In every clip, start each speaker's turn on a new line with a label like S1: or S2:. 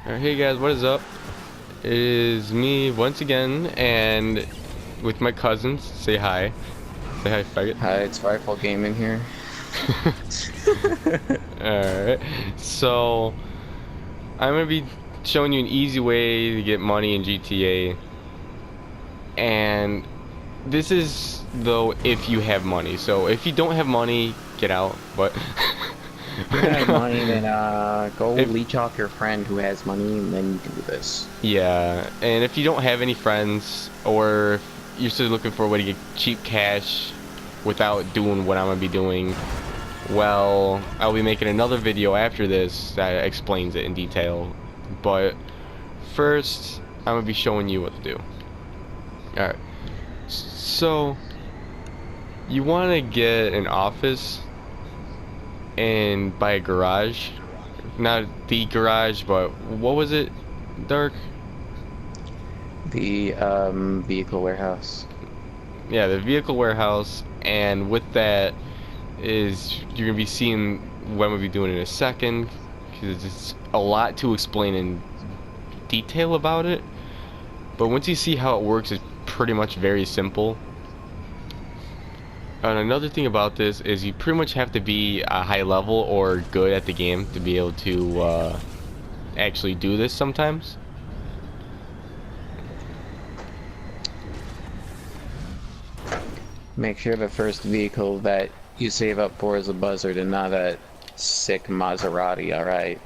S1: Alright, hey guys, what is up? It is me once again, and with my cousins. Say hi. Say hi, faggot.
S2: Hi, it's Rifle Gaming here.
S1: Alright, so I'm gonna be showing you an easy way to get money in GTA, and this is though if you have money. So if you don't have money, get out. But
S2: If you have money, then go
S1: if
S2: leech off your friend who has money, and then you can do this.
S1: Yeah, and if you don't have any friends, or if you're still looking for a way to get cheap cash without doing what I'm gonna be doing, well, I'll be making another video after this that explains it in detail. But first, I'm gonna be showing you what to do. Alright, so you want to get an office and buy a garage. Not the garage, but what was it, Dark?
S2: The vehicle warehouse.
S1: Yeah, the vehicle warehouse, and with that is you're gonna be seeing what we'll be doing in a second, because it's a lot to explain in detail about it. But once you see how it works, it's pretty much very simple. And another thing about this is you pretty much have to be a high level or good at the game to be able to actually do this sometimes.
S2: Make sure the first vehicle that you save up for is a Buzzard and not a sick Maserati, alright?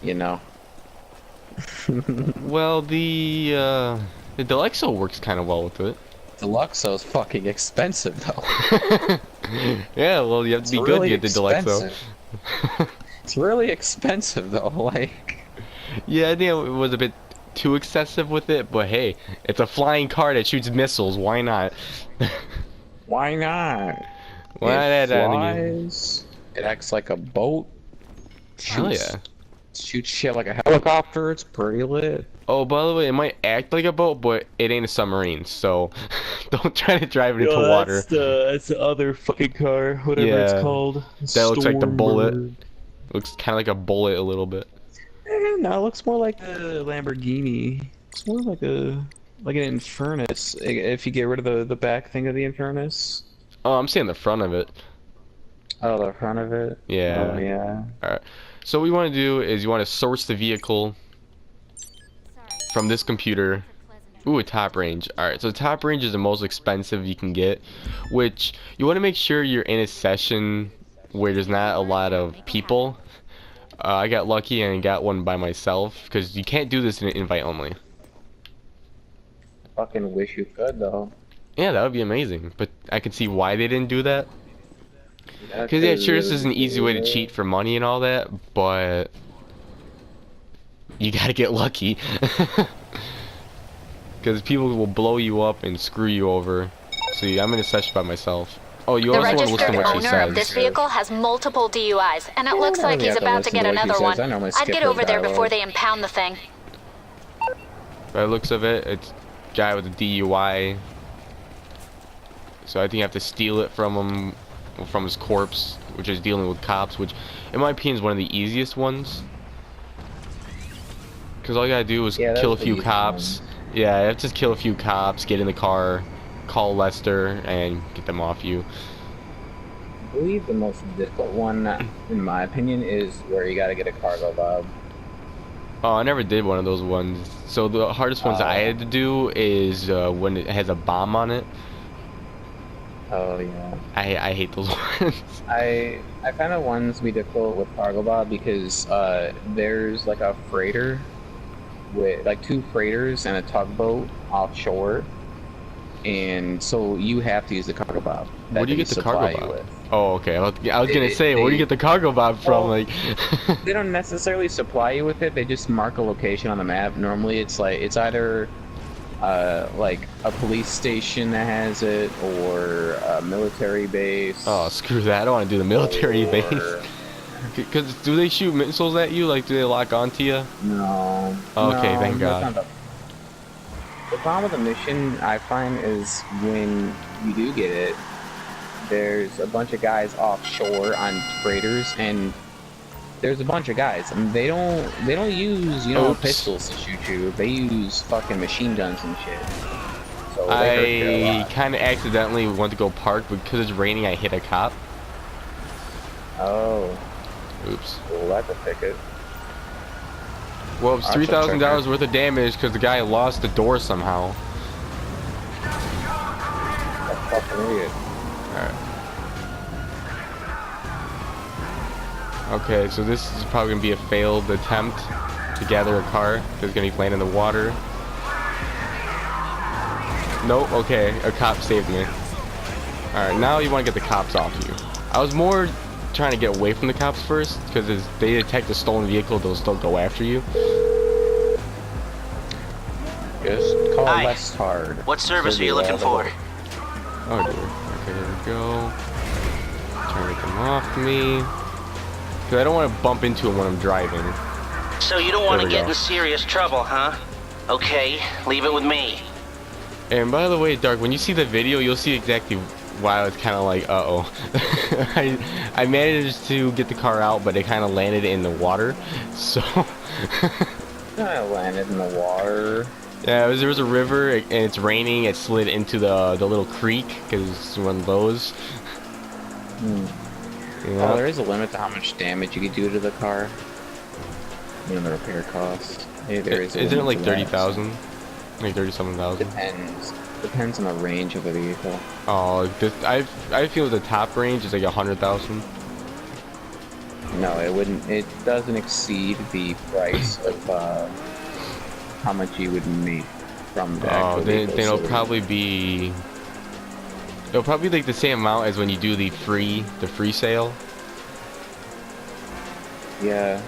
S2: You know.
S1: Well, the Deluxo works kind of well with it.
S2: The Luxo's fucking expensive, though.
S1: Yeah, well, you have to be good to get the Deluxo.
S2: It's really expensive, though, like...
S1: Yeah, I think it was a bit too excessive with it, but hey, it's a flying car that shoots missiles. Why not?
S2: Why not?
S1: Why not
S2: It
S1: add that in the
S2: flies. It acts like a boat.
S1: Hell yeah.
S2: Shoots shit like a helicopter. It's pretty lit.
S1: Oh, by the way, it might act like a boat, but it ain't a submarine, so don't try to drive it into
S2: Yo,
S1: water.
S2: that's the other fucking car, whatever it's
S1: Yeah,
S2: called.
S1: that looks like the bullet.
S2: Stormbird.
S1: Looks kind of like a bullet a little bit.
S2: No, it looks more like a Lamborghini. It's more like an Infernus. If you get rid of the back thing of the Infernus.
S1: Oh, I'm saying the front of it.
S2: Oh, the front of it.
S1: Yeah.
S2: Oh yeah.
S1: Alright. So what you want to do is you want to source the vehicle from this computer. Ooh, a top range. Alright, so the top range is the most expensive you can get, which you want to make sure you're in a session where there's not a lot of people. I got lucky and got one by myself, because you can't do this in an invite only.
S2: Fucking wish you could though.
S1: Yeah, that would be amazing, but I can see why they didn't do that.
S2: Yeah,
S1: Because yeah, sure, this is an easy way to cheat for money and all that, but you gotta get lucky. Because people will blow you up and screw you over. See, I'm in a session by myself. Oh, you
S3: The
S1: also want to listen
S3: registered
S1: to what she
S3: owner of
S1: says.
S3: this vehicle has multiple DUIs, and it looks like he's about to get another one. I'd get over there before they impound the thing.
S1: By the looks of it, it's a guy with a DUI. So I think you have to steal it from him, from his corpse, which is dealing with cops, which in my opinion is one of the easiest ones. Because all you gotta do is kill a few cops. Yeah, you have to just kill a few cops, get in the car, call Lester, and get them off you.
S2: I believe the most difficult one, in my opinion, is where you gotta get a cargo bob.
S1: Oh, I never did one of those ones. So the hardest ones I had to do is when it has a bomb on it.
S2: Oh yeah.
S1: I hate those ones.
S2: I find the ones be difficult with cargo bob because there's like a freighter with like two freighters and a tugboat offshore, and so you have to use the cargo bob.
S1: Where do you get the cargo bob? Oh, okay. I was gonna say, where do you get the cargo bob from? Like,
S2: they don't necessarily supply you with it. They just mark a location on the map. Normally, it's either like a police station that has it, or a military base.
S1: Oh, screw that! I don't want to do the military base. Because do they shoot missiles at you? Like, do they lock onto you?
S2: No.
S1: Okay,
S2: no,
S1: thank God.
S2: The problem with the mission, I find, is when you do get it, there's a bunch of guys offshore on freighters, and there's a bunch of guys, and they don't use pistols to shoot you. They use fucking machine guns and shit. So they hurt you a
S1: I
S2: lot.
S1: kind of accidentally went to go park, but because it's raining, I hit a cop.
S2: Oh.
S1: Oops.
S2: Well, that's a ticket.
S1: Well, it's $3,000 worth of damage because the guy lost the door somehow.
S2: That's fucking idiot.
S1: Alright. Okay, so this is probably going to be a failed attempt to gather a car. It's going to be playing in the water. Nope, okay, a cop saved me. Alright, now you want to get the cops off you. I was more trying to get away from the cops first, because if they detect a stolen vehicle, they'll still go after you.
S2: Just call
S4: Hi.
S2: less hard.
S4: What service are you looking for?
S1: Oh dear. Okay, there we go. Trying to get them off me. Because I don't want to bump into them when I'm driving.
S4: So you don't want
S1: There
S4: to
S1: we
S4: get
S1: go.
S4: in serious trouble, huh? Okay, leave it with me.
S1: And by the way, Dark, when you see the video, you'll see exactly why I was kind of like, uh-oh. I managed to get the car out, but it kind of landed in the water. So...
S2: I landed in the water.
S1: Yeah, there was a river, and it's raining. It slid into the little creek, because it's one of those. Yeah.
S2: Oh, there is a limit to how much damage you can do to the car. You know, the repair costs. Hey, there is.
S1: Isn't it like 30,000? Like 37,000?
S2: Depends on the range of the vehicle.
S1: Oh, I feel the top range is like 100,000.
S2: No, it wouldn't. It doesn't exceed the price of how much you would make from the actual
S1: then
S2: vehicle.
S1: it'll probably be. It'll probably be like the same amount as when you do the free sale.
S2: Yeah.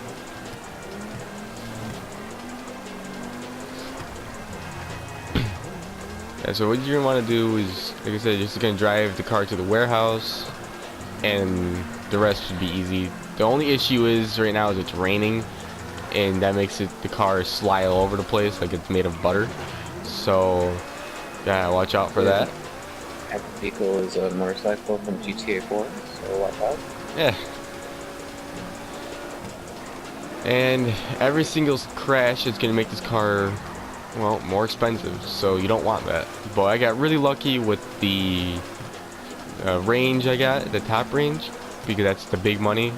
S1: Yeah, so what you're gonna want to do is, like I said, you're just gonna drive the car to the warehouse, and the rest should be easy. The only issue is right now is it's raining, and that makes the car slide all over the place like it's made of butter. So yeah, watch out for that.
S2: That vehicle is a motorcycle from GTA 4, so watch out.
S1: Yeah. And every single crash is gonna make this car, well, more expensive, so you don't want that. But I got really lucky with the range I got, the top range, because that's the big money.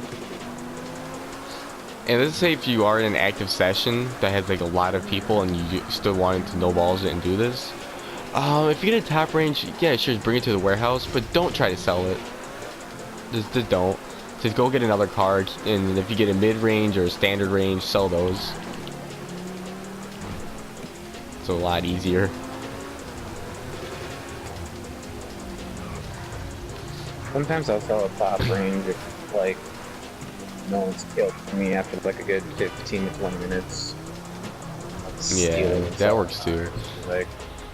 S1: And let's say if you are in an active session that has like a lot of people and you still wanted to no balls it and do this, if you get a top range, yeah, sure, bring it to the warehouse, but don't try to sell it. Just don't. Just go get another car, and if you get a mid-range or a standard range, sell those. It's a lot easier.
S2: Sometimes I'll sell a top range if, like, no one's killed me after like a good 15 to 20 minutes.
S1: Yeah, that works too.
S2: Like,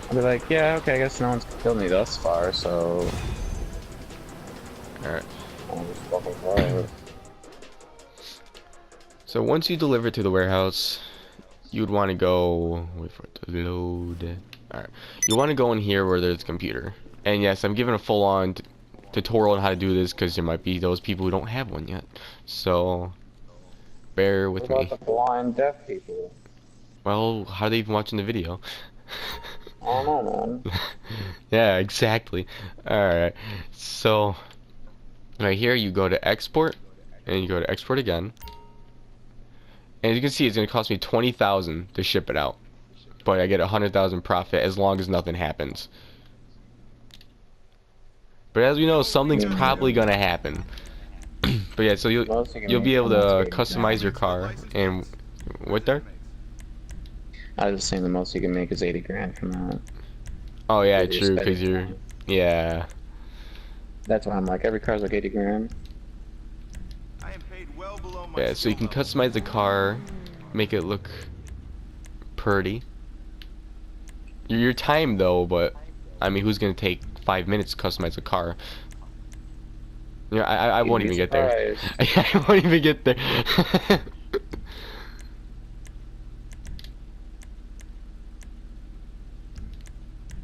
S2: I'll be like, yeah, okay, I guess no one's killed me thus far, so...
S1: Alright.
S2: I'll just fucking follow it.
S1: So once you deliver to the warehouse, you would want to go... Wait for it to load. Alright. You want to go in here where there's a computer. And yes, I'm giving a full-on tutorial on how to do this because there might be those people who don't have one yet. So, bear with me.
S2: What about the blind deaf people?
S1: Well, how are they even watching the video?
S2: I don't know, man.
S1: Yeah, exactly. Alright. So, right here you go to export, and you go to export again. And as you can see, it's going to cost me 20,000 to ship it out. But I get 100,000 profit as long as nothing happens. But as we know, something's probably going to happen. But yeah, so you'll be able to customize your car. And what there?
S2: I was just saying the most you can make is 80 grand from that.
S1: Oh yeah,
S2: You're
S1: true, because you're... Yeah.
S2: That's why I'm like, every car's like 80 grand.
S1: Yeah, so you can customize the car, make it look pretty. Your time though, but I mean, who's gonna take 5 minutes to customize a car? You know, I won't even get there. I won't even get there.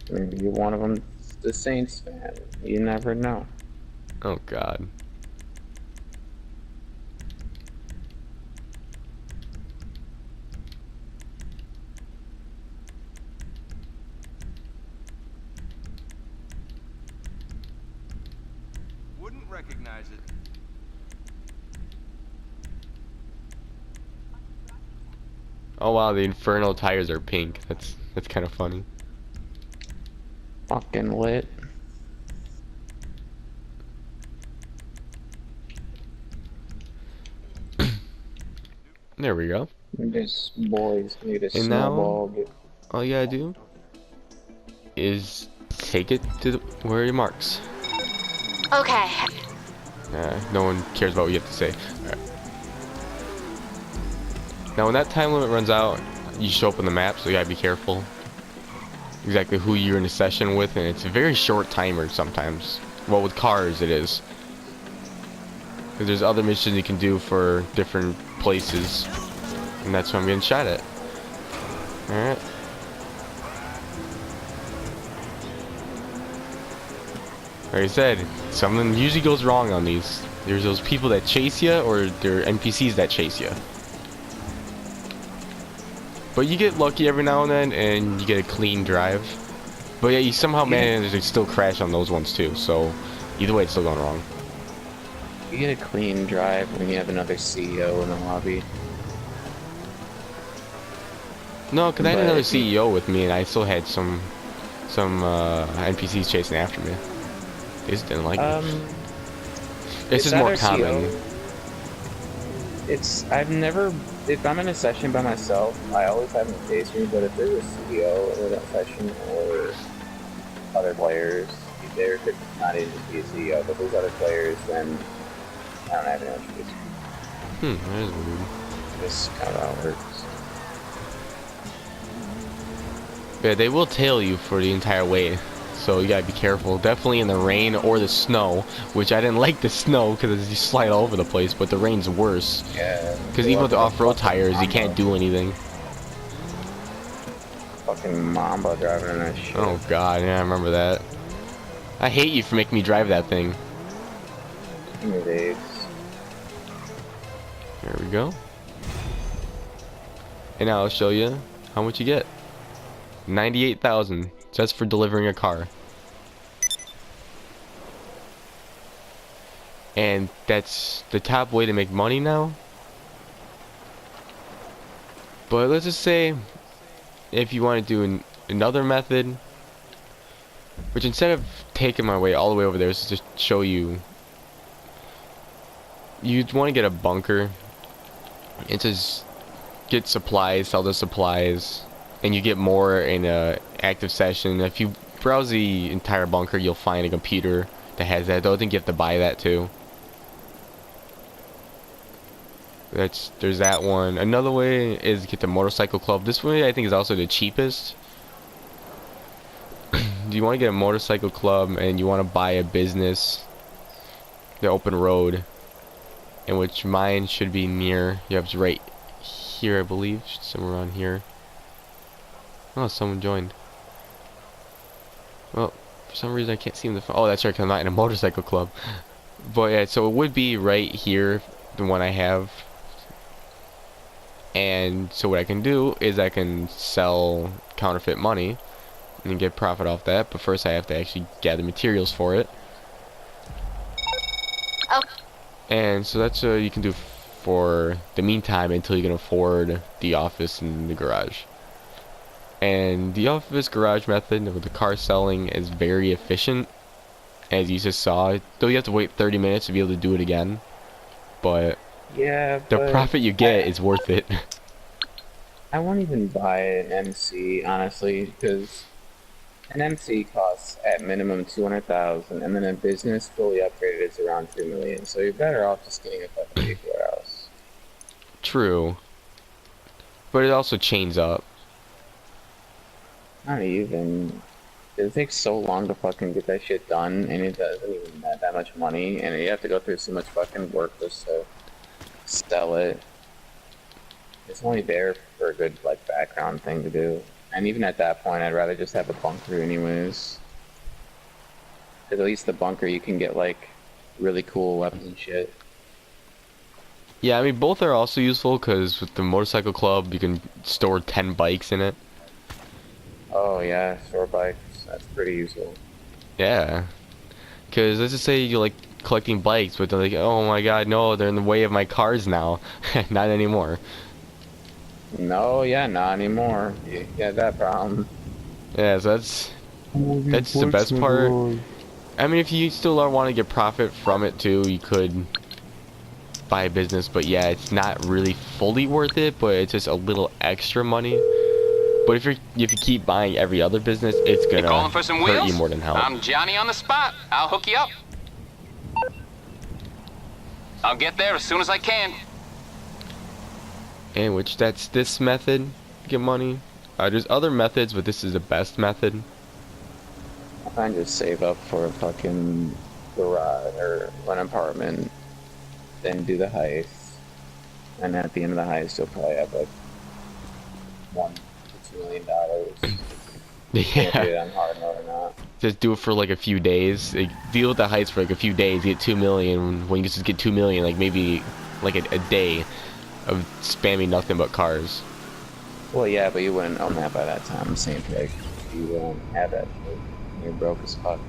S2: Maybe you're one of them, the Saints fan. You never know.
S1: Oh God.
S5: recognize it.
S1: Oh wow, the Inferno tires are pink. That's kind of funny.
S2: Fucking lit.
S1: There we go.
S2: This boys need a
S1: And now,
S2: snowball.
S1: all you gotta do is take it to where it marks.
S3: Okay.
S1: No one cares about what you have to say. Alright. Now when that time limit runs out, you show up on the map, so you gotta be careful. Exactly who you're in a session with, and it's a very short timer sometimes. Well, with cars it is. Because there's other missions you can do for different places. And that's what I'm getting shot at. Alright. Like I said, something usually goes wrong on these. There's those people that chase you, or there are NPCs that chase you. But you get lucky every now and then, and you get a clean drive. But yeah, you somehow manage to still crash on those ones too, so either way it's still going wrong.
S2: You get a clean drive when you have another CEO in the lobby.
S1: No, because I had another CEO with me, and I still had some NPCs chasing after me. They just didn't like it. This is more common.
S2: If I'm in a session by myself, I always have them chase me, but if there's a CEO in that session or other players, there could not even be a CEO, but there's other players, then I don't have anyone chase me.
S1: That is weird.
S2: This is kind of how it works.
S1: Yeah, they will tail you for the entire way, so you gotta be careful. Definitely in the rain or the snow, which I didn't like the snow because you slide all over the place, but the rain's worse.
S2: Yeah.
S1: Because even with the off-road tires, you can't do anything.
S2: Fucking Mamba driving in that shit.
S1: Oh god, yeah, I remember that. I hate you for making me drive that thing.
S2: Give me these.
S1: There we go. And now I'll show you how much you get. 98,000 just for delivering a car. And that's the top way to make money now. But let's just say if you want to do another method, which instead of taking my way all the way over there is to just show you, you'd want to get a bunker. It says get supplies, sell the supplies, and you get more in a active session. If you browse the entire bunker, you'll find a computer that has that. Though I think you have to buy that too. There's that one. Another way is get the motorcycle club. This way I think is also the cheapest. Do you want to get a motorcycle club and you want to buy a business, the open road, in which mine should be near. You have right here, I believe, somewhere around here. Oh, someone joined. Well, for some reason I can't see them. Oh, that's right, 'cause I'm not in a motorcycle club. But yeah, so it would be right here, the one I have. And so what I can do is I can sell counterfeit money and get profit off that. But first I have to actually gather materials for it.
S3: Oh.
S1: And so that's what you can do for the meantime until you can afford the office and the garage. And the office garage method with the car selling is very efficient, as you just saw. Though you have to wait 30 minutes to be able to do it again, but
S2: yeah,
S1: the profit you get is worth it.
S2: I won't even buy an MC, honestly, because an MC costs at minimum 200,000, and then a business fully upgraded is around 2 million. So you're better off just getting a fucking Bethuar house.
S1: True, but it also chains up.
S2: Not even. It takes so long to fucking get that shit done, and it doesn't even have that much money, and you have to go through so much fucking work just to sell it. It's only there for a good, like, background thing to do. And even at that point, I'd rather just have a bunker anyways. At least the bunker you can get, like, really cool weapons and shit.
S1: Yeah, I mean, both are also useful, because with the motorcycle club, you can store 10 bikes in it.
S2: Oh yeah, store bikes. That's pretty useful.
S1: Yeah. Because let's just say you like collecting bikes, but they're like, oh my god, no, they're in the way of my cars now. Not anymore.
S2: No, yeah, not anymore. You got that problem.
S1: Yeah, so that's the best part. I mean, if you still want to get profit from it too, you could buy a business, but yeah, it's not really fully worth it, but it's just a little extra money. But if you keep buying every other business, it's gonna
S5: calling for some
S1: hurt
S5: wheels?
S1: you more than help.
S5: I'm Johnny on the spot. I'll hook you up. I'll get there as soon as I can.
S1: In which that's this method, get money. There's other methods, but this is the best method.
S2: I just save up for a fucking garage or an apartment, then do the heist, and at the end of the heist, you'll probably have like $1 to $2 million.
S1: Yeah.
S2: Do it on hard mode or not.
S1: Just do it for like a few days. Like, deal with the heist for like a few days. Get 2 million. When you just get 2 million, like maybe like a day of spamming nothing but cars.
S2: Well, yeah, but you wouldn't own that by that time. Same thing. You won't have that shit. You're broke as fuck.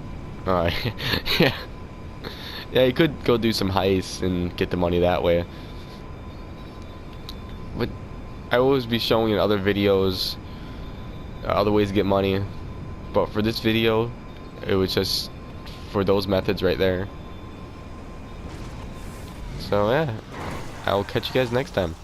S1: Alright. Yeah. Yeah, you could go do some heists and get the money that way. But I will always be showing in other videos other ways to get money. But for this video, it was just for those methods right there. So yeah, I will catch you guys next time.